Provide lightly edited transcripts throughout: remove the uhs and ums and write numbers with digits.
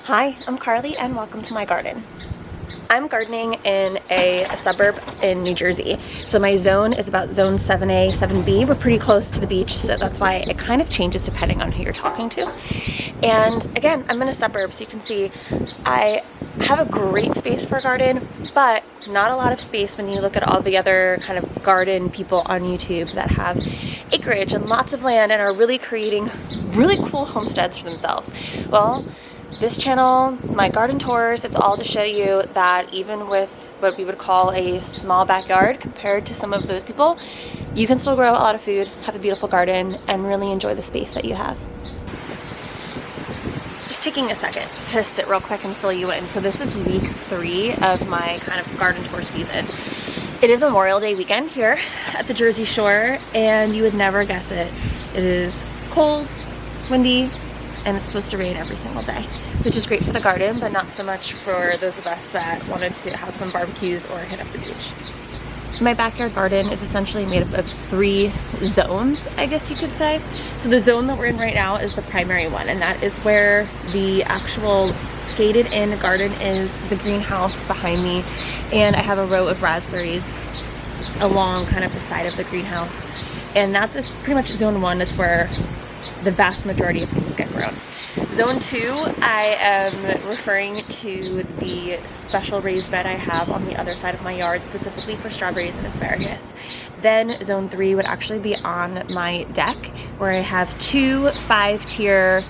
Hi, I'm Carly and welcome to my garden. I'm gardening in a suburb in New Jersey. So my zone is about zone 7A, 7B. We're pretty close to the beach, so that's why it kind of changes depending on who you're talking to. And again, I'm in a suburb, so you can see I have a great space for a garden, but not a lot of space when you look at all the other kind of garden people on YouTube that have acreage and lots of land and are really creating really cool homesteads for themselves. Well, this channel, my garden tours, it's all to show you that even with what we would call a small backyard compared to some of those people, you can still grow a lot of food, have a beautiful garden, and really enjoy the space that you have. Just taking a second to sit real quick and fill you in. So this is week 3 of my kind of garden tour season. It is Memorial Day weekend here at the Jersey Shore, and you would never guess it. It is cold, windy, and it's supposed to rain every single day, which is great for the garden, but not so much for those of us that wanted to have some barbecues or hit up the beach. My backyard garden is essentially made up of 3 zones, I guess you could say. So the zone that we're in right now is the primary one, and that is where the actual gated in garden is, the greenhouse behind me, and I have a row of raspberries along kind of the side of the greenhouse. And that's just pretty much zone 1. It's where the vast majority of things get grown. Zone 2, I am referring to the special raised bed I have on the other side of my yard, specifically for strawberries and asparagus. Then zone 3 would actually be on my deck, where I have 2 5-tier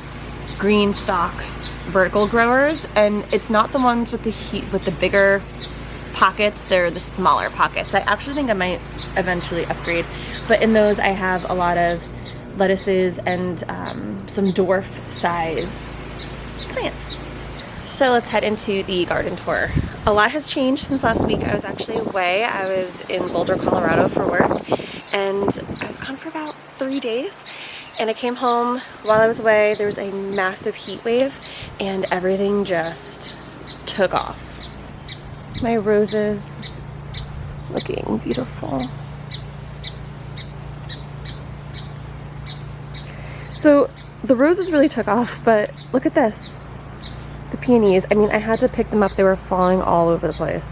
green stalk vertical growers, and it's not the ones with the bigger pockets, they're the smaller pockets. I actually think I might eventually upgrade, but in those I have a lot of lettuces and some dwarf size plants. So let's head into the garden tour. A lot has changed since last week. I was actually away. I was in Boulder, Colorado for work, and I was gone for about 3 days. And I came home. While I was away, there was a massive heat wave and everything just took off. My roses looking beautiful. So the roses really took off, but look at this. The peonies, I mean, I had to pick them up. They were falling all over the place.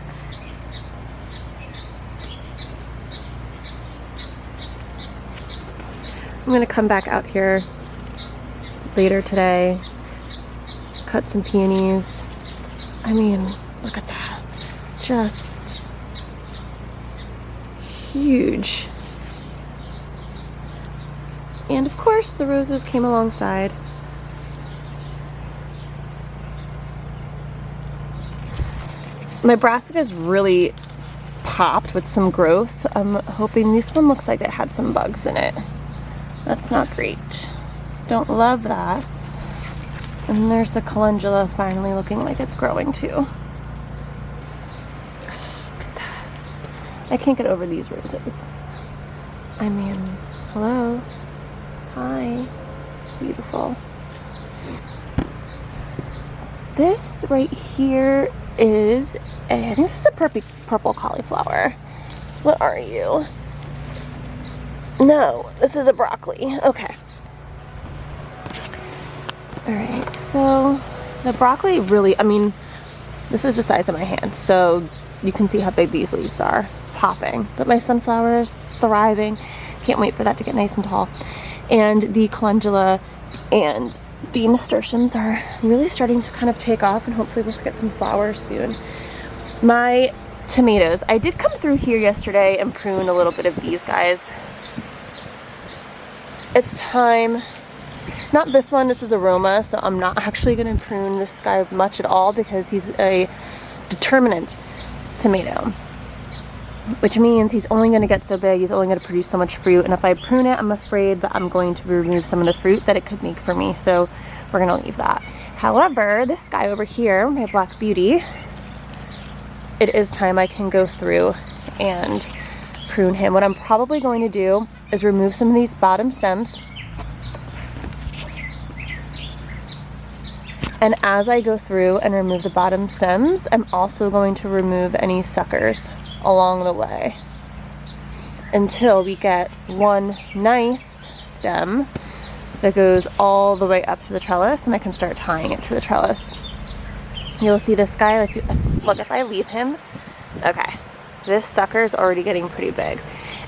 I'm gonna come back out here later today, cut some peonies. I mean, look at that. Just huge. And of course, the roses came alongside. My brassicas really popped with some growth. I'm hoping this one looks like it had some bugs in it. That's not great. Don't love that. And there's the calendula finally looking like it's growing too. Look at that. I can't get over these roses. I mean, hello. Hi, beautiful. This right here is, I think this is a purple cauliflower. What are you? No, this is a broccoli. Okay. Alright, so the broccoli really, I mean, this is the size of my hand, so you can see how big these leaves are, popping. But my sunflower is thriving. Can't wait for that to get nice and tall. And the calendula and the nasturtiums are really starting to kind of take off, and hopefully we'll get some flowers soon. My tomatoes, I did come through here yesterday and prune a little bit of these guys. It's time. Not this one, this is Aroma, so I'm not actually going to prune this guy much at all because he's a determinant tomato, which means he's only going to get so big, he's only going to produce so much fruit, and if I prune it, I'm afraid that I'm going to remove some of the fruit that it could make for me, so we're going to leave that. However, this guy over here, my Black Beauty, it is time I can go through and prune him. What I'm probably going to do is remove some of these bottom stems, and as I go through and remove the bottom stems, I'm also going to remove any suckers along the way until we get one nice stem that goes all the way up to the trellis, and I can start tying it to the trellis. You'll see this guy, like, look, if I leave him, okay, this sucker's already getting pretty big.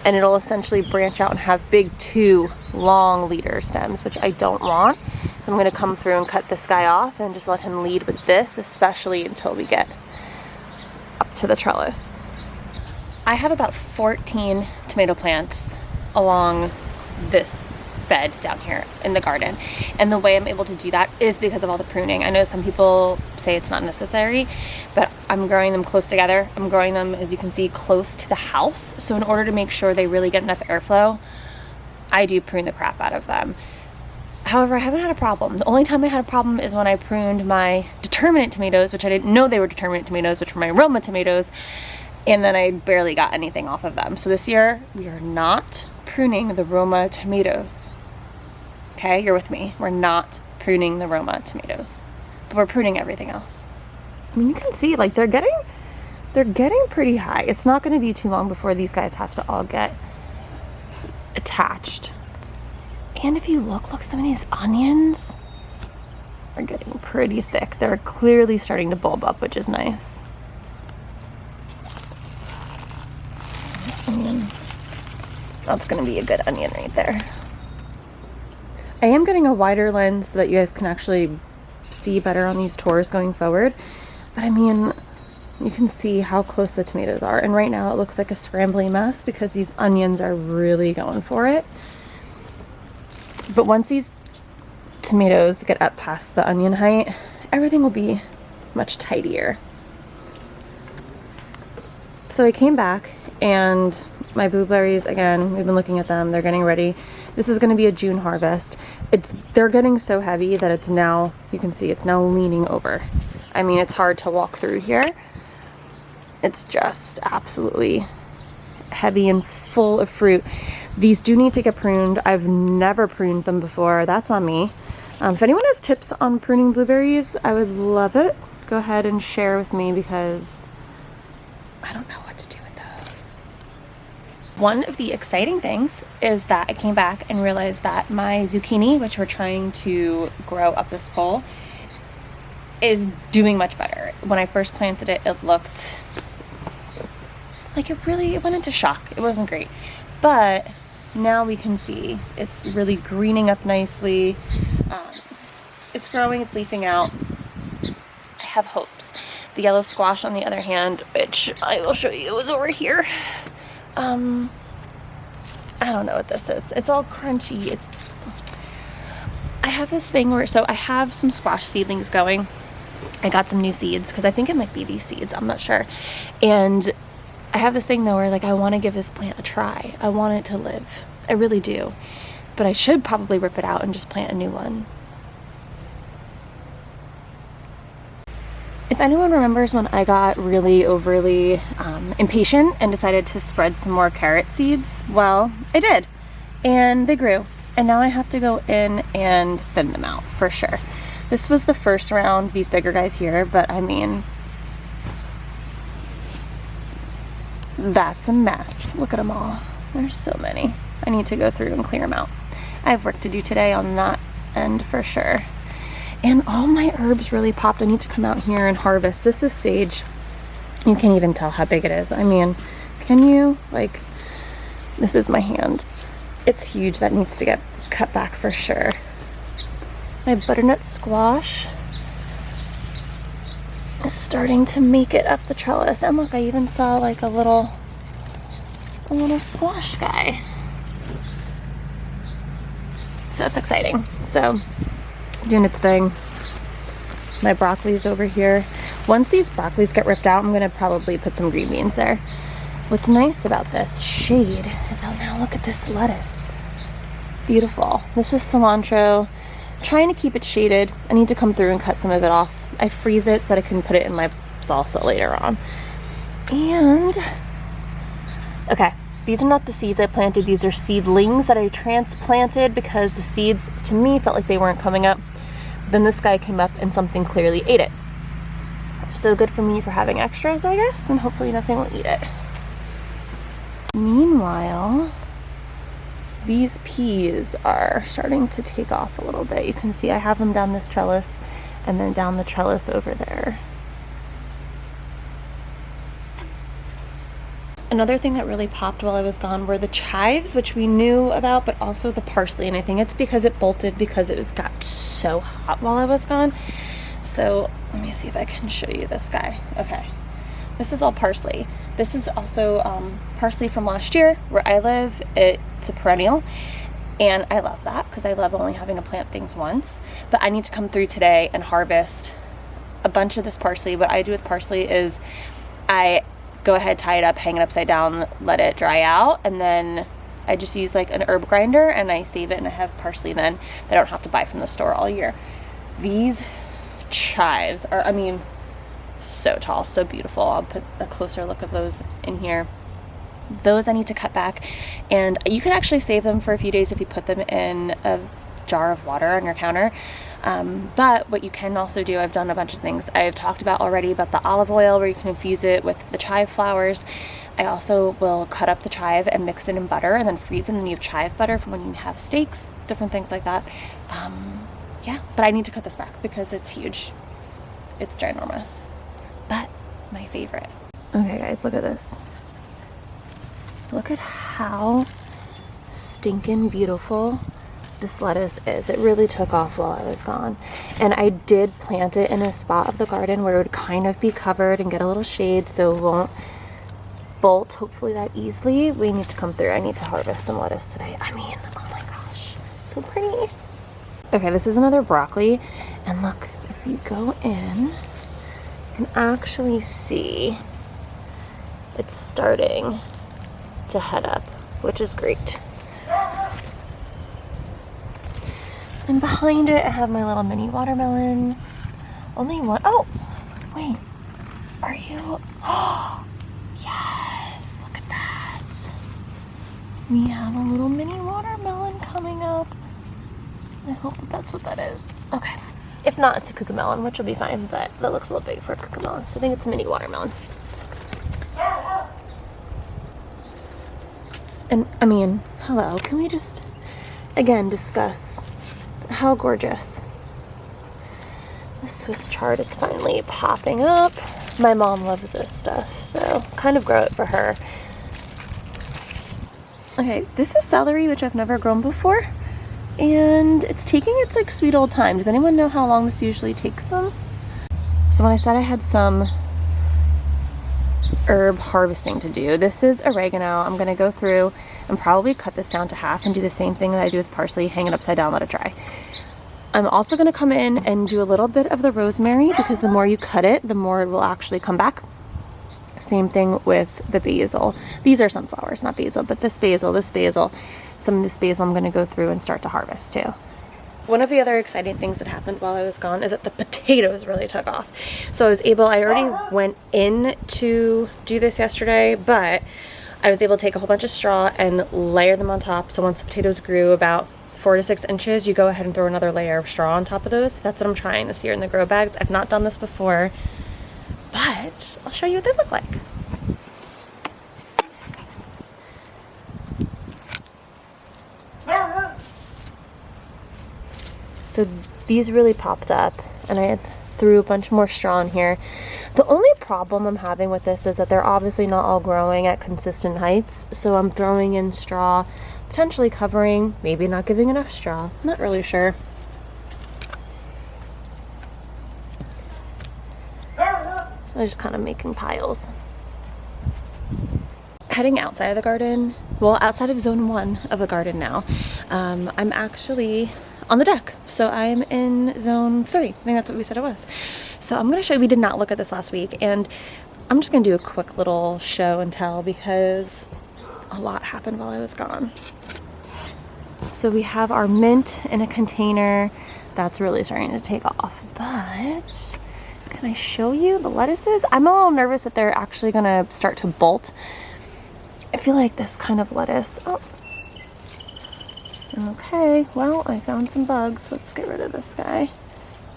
And it'll essentially branch out and have big 2 long leader stems, which I don't want. So I'm gonna come through and cut this guy off and just let him lead with this, especially until we get up to the trellis. I have about 14 tomato plants along this bed down here in the garden, and the way I'm able to do that is because of all the pruning. I know some people say it's not necessary, but I'm growing them close together. I'm growing them, as you can see, close to the house, so in order to make sure they really get enough airflow, I do prune the crap out of them. However, I haven't had a problem. The only time I had a problem is when I pruned my determinate tomatoes, which I didn't know they were determinate tomatoes, which were my aroma tomatoes, and then I barely got anything off of them. So this year we are not pruning the Roma tomatoes. Okay, you're with me. We're not pruning the Roma tomatoes, but we're pruning everything else. I mean, you can see, like, they're getting pretty high. It's not going to be too long before these guys have to all get attached. And if you look, some of these onions are getting pretty thick. They're clearly starting to bulb up, which is nice. Onion. That's going to be a good onion right there. I am getting a wider lens so that you guys can actually see better on these tours going forward. But I mean, you can see how close the tomatoes are. And right now it looks like a scrambly mess because these onions are really going for it. But once these tomatoes get up past the onion height, everything will be much tidier. So I came back, and my blueberries, again, we've been looking at them. They're getting ready. This is going to be a June harvest. They're getting so heavy that it's now, you can see, it's now leaning over. I mean, it's hard to walk through here. It's just absolutely heavy and full of fruit. These do need to get pruned. I've never pruned them before. That's on me. If anyone has tips on pruning blueberries, I would love it. Go ahead and share with me because I don't know what to do with those. One of the exciting things is that I came back and realized that my zucchini, which we're trying to grow up this pole, is doing much better. When I first planted it, it looked like it went into shock. It wasn't great. But now we can see it's really greening up nicely. It's growing, it's leafing out. I have hopes. The yellow squash, on the other hand, which I will show you, is over here. I don't know what this is. It's all crunchy. I have this thing where, so I have some squash seedlings going. I got some new seeds because I think it might be these seeds. I'm not sure. And I have this thing though where, like, I want to give this plant a try. I want it to live. I really do. But I should probably rip it out and just plant a new one. If anyone remembers when I got really overly impatient and decided to spread some more carrot seeds, well, I did. And they grew. And now I have to go in and thin them out for sure. This was the first round, these bigger guys here, but I mean, that's a mess. Look at them all. There's so many. I need to go through and clear them out. I have work to do today on that end for sure. And all my herbs really popped. I need to come out here and harvest. This is sage. You can't even tell how big it is. I mean, can you? Like, this is my hand. It's huge. That needs to get cut back for sure. My butternut squash is starting to make it up the trellis. And look, I even saw like a little squash guy. So it's exciting. So doing its thing. My broccoli's over here. Once these broccolis get ripped out, I'm gonna probably put some green beans there. What's nice about this shade is that now look at this lettuce. Beautiful. This is cilantro. Trying to keep it shaded. I need to come through and cut some of it off. I freeze it so that I can put it in my salsa later on. And okay, these are not the seeds I planted. These are seedlings that I transplanted because the seeds to me felt like they weren't coming up. Then this guy came up and something clearly ate it. So good for me for having extras, I guess, and hopefully nothing will eat it. Meanwhile, these peas are starting to take off a little bit. You can see I have them down this trellis and then down the trellis over there. Another thing that really popped while I was gone were the chives, which we knew about, but also the parsley. And I think it's because it bolted because it got so hot while I was gone. So let me see if I can show you this guy. Okay, this is all parsley. This is also parsley from last year where I live. It's a perennial, and I love that because I love only having to plant things once. But I need to come through today and harvest a bunch of this parsley. What I do with parsley is I go ahead, tie it up, hang it upside down, let it dry out, and then I just use like an herb grinder and I save it, and I have parsley then that I don't have to buy from the store all year. These chives are, I mean, so tall, so beautiful. I'll put a closer look of those in here. Those I need to cut back, and you can actually save them for a few days if you put them in a jar of water on your counter. But what you can also do, I've done a bunch of things. I've talked about already about the olive oil where you can infuse it with the chive flowers. I also will cut up the chive and mix it in butter and then freeze it, and you have chive butter from when you have steaks, different things like that. Yeah, but I need to cut this back because it's huge. It's ginormous, but my favorite. Okay guys, look at this. Look at how stinking beautiful this lettuce is. It really took off while I was gone, and I did plant it in a spot of the garden where it would kind of be covered and get a little shade so it won't bolt hopefully that easily. We need to come through. I need to harvest some lettuce today. I mean, oh my gosh, so pretty. Okay, this is another broccoli, and look, if you go in, you can actually see it's starting to head up, which is great. And behind it, I have my little mini watermelon. Only one. Oh, wait. Are you? Oh, yes. Look at that. We have a little mini watermelon coming up. I hope that that's what that is. Okay. If not, it's a cucamelon, which will be fine, but that looks a little big for a cucamelon. So I think it's a mini watermelon. And, I mean, hello. Can we just, again, discuss how gorgeous. The Swiss chard is finally popping up. My mom loves this stuff, so kind of grow it for her. Okay, this is celery, which I've never grown before, and it's taking its like sweet old time. Does anyone know how long this usually takes them? So when I said I had some herb harvesting to do, this is oregano. I'm gonna go through and probably cut this down to half and do the same thing that I do with parsley, hang it upside down, let it dry. I'm also gonna come in and do a little bit of the rosemary because the more you cut it, the more it will actually come back. Same thing with the basil. These are sunflowers, not basil, but this basil, some of this basil I'm gonna go through and start to harvest too. One of the other exciting things that happened while I was gone is that the potatoes really took off. So I already went in to do this yesterday, but I was able to take a whole bunch of straw and layer them on top. So once the potatoes grew about 4 to 6 inches, you go ahead and throw another layer of straw on top of those. That's what I'm trying this year in the grow bags. I've not done this before, but I'll show you what they look like. So these really popped up, and I threw a bunch more straw in here. The only problem I'm having with this is that they're obviously not all growing at consistent heights, so I'm throwing in straw, potentially covering, maybe not giving enough straw, not really sure. I'm just kind of making piles. Heading outside of the garden, well, outside of zone 1 of the garden now, I'm actually on the deck. So I'm in zone 3. I think that's what we said it was. So I'm going to show you, we did not look at this last week, and I'm just going to do a quick little show and tell because a lot happened while I was gone. So we have our mint in a container. That's really starting to take off, but can I show you the lettuces? I'm a little nervous that they're actually going to start to bolt. I feel like this kind of lettuce, oh. Okay, well, I found some bugs. Let's get rid of this guy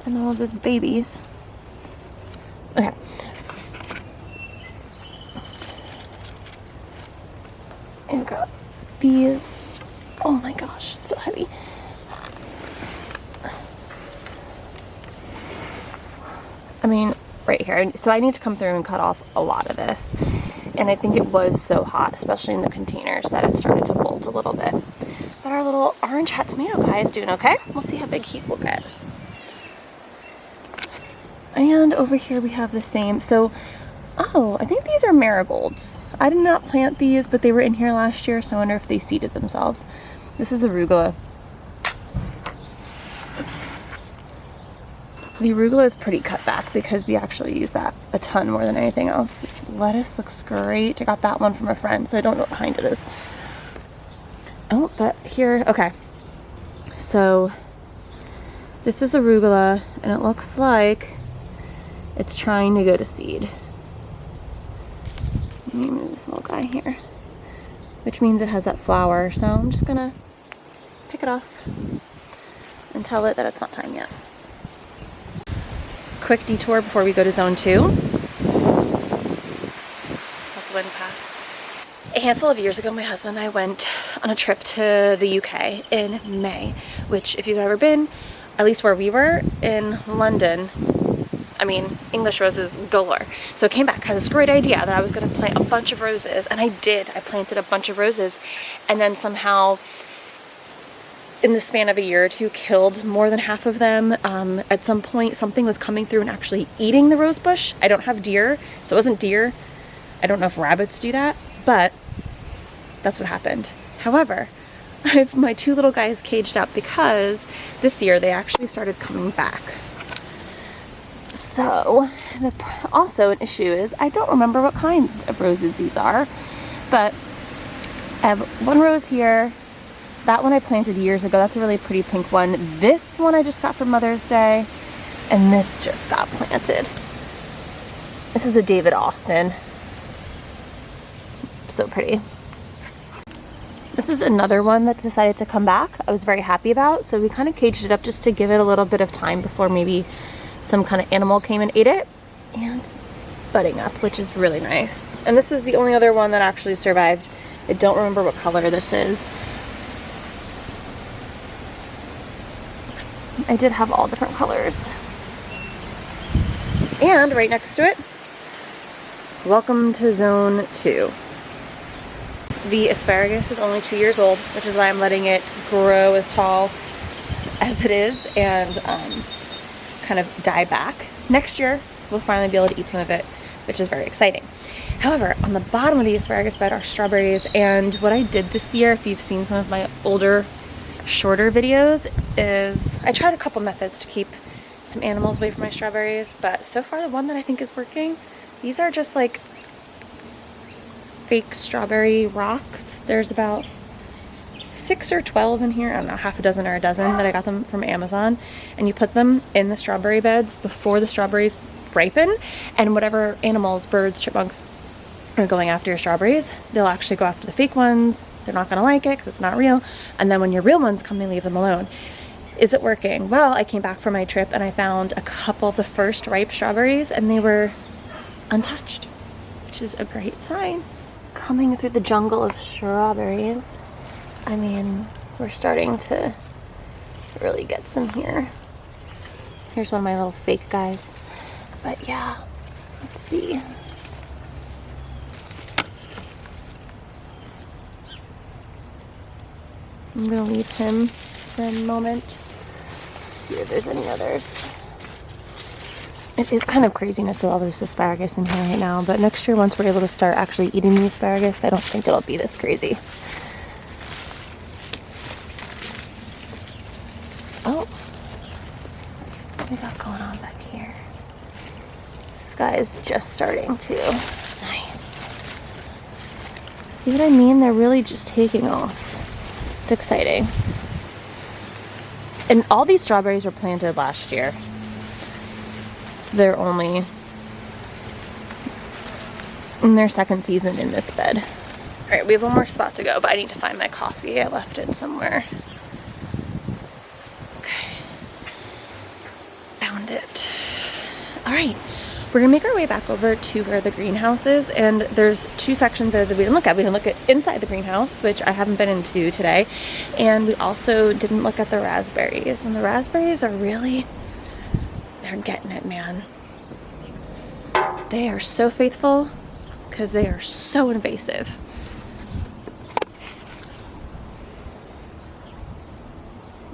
and all of his babies. Okay. And we've got these. Oh my gosh, it's so heavy. I mean, right here. So I need to come through and cut off a lot of this. and I think it was so hot, especially in the containers, that it started to bolt a little bit. But our little orange hat tomato guy is doing okay. We'll see how big he will get. And over here we have the same. So, oh, I think these are marigolds. I did not plant these, but they were in here last year, so I wonder if they seeded themselves. This is arugula. The arugula is pretty cut back because we actually use that a ton more than anything else. This lettuce looks great. I got that one from a friend, so I don't know what kind it is. Oh, but here, okay. So this is arugula, and it looks like it's trying to go to seed. Let me move this little guy here, which means it has that flower. So I'm just gonna pick it off and tell it that it's not time yet. Quick detour before we go to zone 2. Let the wind pass. A handful of years ago, my husband and I went on a trip to the UK in May, which if you've ever been, at least where we were in London, I mean, English roses galore. So I came back, had this great idea that I was gonna plant a bunch of roses, and I did. I planted a bunch of roses, and then somehow, in the span of a year or two, killed more than half of them. At some point, something was coming through and actually eating the rose bush. I don't have deer, so it wasn't deer. I don't know if rabbits do that, but that's what happened. However, I have my 2 little guys caged up because this year they actually started coming back. So, also an issue is I don't remember what kind of roses these are, but I have one rose here. That one I planted years ago. That's a really pretty pink one. This one I just got for Mother's Day, and this just got planted. This is a David Austin. So pretty. This is another one that decided to come back. I was very happy about, so we kind of caged it up just to give it a little bit of time before maybe some kind of animal came and ate it. And it's budding up, which is really nice. And this is the only other one that actually survived. I don't remember what color this is. I did have all different colors. And right next to it, welcome to zone 2. The asparagus is only 2 years old, which is why I'm letting it grow as tall as it is and kind of die back. Next year, we'll finally be able to eat some of it, which is very exciting. However, on the bottom of the asparagus bed are strawberries, and what I did this year, if you've seen some of my older, shorter videos, is I tried a couple methods to keep some animals away from my strawberries, but so far the one that I think is working, these are just like fake strawberry rocks. There's about 6 or 12 in here, I don't know, half a dozen or a dozen that I got them from Amazon, and you put them in the strawberry beds before the strawberries ripen, and whatever animals, birds, chipmunks are going after your strawberries, they'll actually go after the fake ones. They're not gonna like it because it's not real, and then when your real ones come, they leave them alone. Is it working? Well, I came back from my trip and I found a couple of the first ripe strawberries and they were untouched, which is a great sign. Coming through the jungle of strawberries, I mean, we're starting to really get some here. Here's one of my little fake guys. But yeah, let's see. I'm gonna leave him for a moment. See if there's any others. It is kind of craziness with all this asparagus in here right now, but next year once we're able to start actually eating the asparagus, I don't think it'll be this crazy. Oh, what do we got going on back here? This guy is just starting to. Nice. See what I mean? They're really just taking off. It's exciting. And all these strawberries were planted last year. So they're only in their second season in this bed. All right, we have one more spot to go, but I need to find my coffee. I left it somewhere. Okay. Found it. All right. We're gonna make our way back over to where the greenhouse is, and there's 2 sections there that we didn't look at. We didn't look at inside the greenhouse, which I haven't been into today, and we also didn't look at the raspberries. And the raspberries are really, they're getting it, man. They are so faithful. Look because they are so invasive.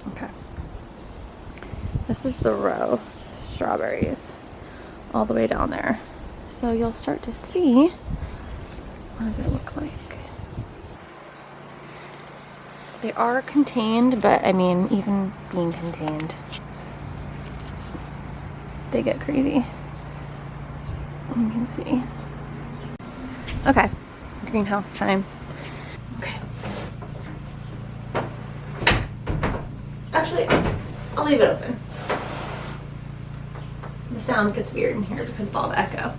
Okay. This is the row of strawberries all the way down there. So you'll start to see, what does it look like? They are contained, but I mean, even being contained, they get crazy. You can see. Okay, greenhouse time. Okay. Actually, I'll leave it open. The sound gets weird in here because of all the echo.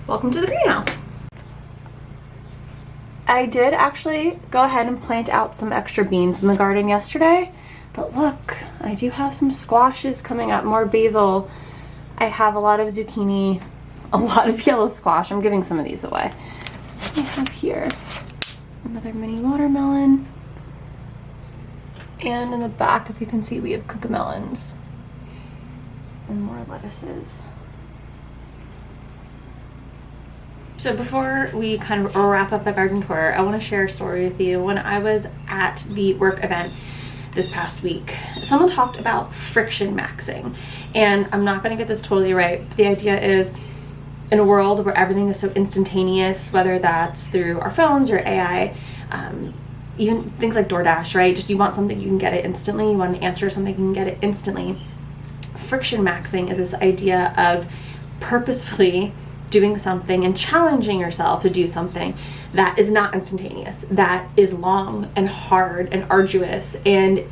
Welcome to the greenhouse. I did actually go ahead and plant out some extra beans in the garden yesterday, but look, I do have some squashes coming up, more basil. I have a lot of zucchini, a lot of yellow squash. I'm giving some of these away. I have here another mini watermelon. And in the back, if you can see, we have cucamelons and more lettuces. So before we kind of wrap up the garden tour, I want to share a story with you. When I was at the work event this past week, someone talked about friction maxing. And I'm not going to get this totally right, but the idea is, in a world where everything is so instantaneous, whether that's through our phones or AI, even things like DoorDash, right? Just you want something, you can get it instantly. You want an answer to something, you can get it instantly. Friction maxing is this idea of purposefully doing something and challenging yourself to do something that is not instantaneous, that is long and hard and arduous and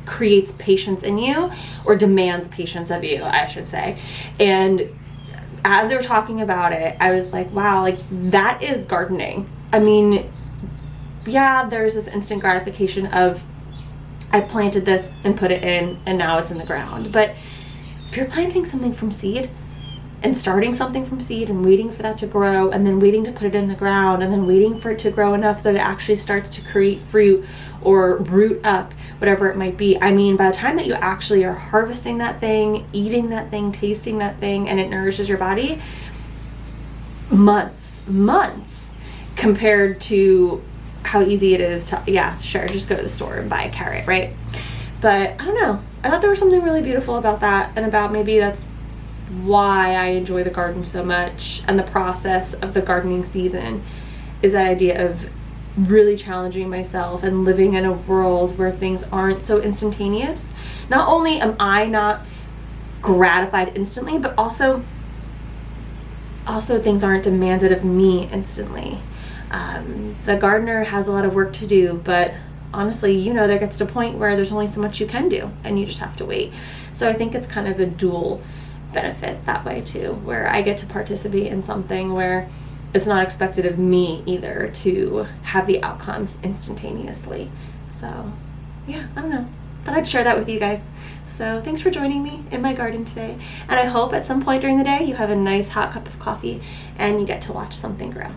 creates patience in you, or demands patience of you, I should say. And as they were talking about it, I was like, wow, like that is gardening. I mean, yeah, there's this instant gratification of I planted this and put it in and now it's in the ground. But if you're planting something from seed and starting something from seed and waiting for that to grow and then waiting to put it in the ground and then waiting for it to grow enough that it actually starts to create fruit or root up, whatever it might be. I mean, by the time that you actually are harvesting that thing, eating that thing, tasting that thing, and it nourishes your body, months compared to how easy it is to, yeah, sure, just go to the store and buy a carrot, right? But I don't know. I thought there was something really beautiful about that, and about maybe that's why I enjoy the garden so much, and the process of the gardening season is that idea of really challenging myself and living in a world where things aren't so instantaneous. Not only am I not gratified instantly, but also things aren't demanded of me instantly. The gardener has a lot of work to do, but honestly, you know, there gets to a point where there's only so much you can do and you just have to wait. So I think it's kind of a dual benefit that way too, where I get to participate in something where it's not expected of me either to have the outcome instantaneously. So yeah, I don't know, thought I'd share that with you guys. So thanks for joining me in my garden today, and I hope at some point during the day you have a nice hot cup of coffee and you get to watch something grow.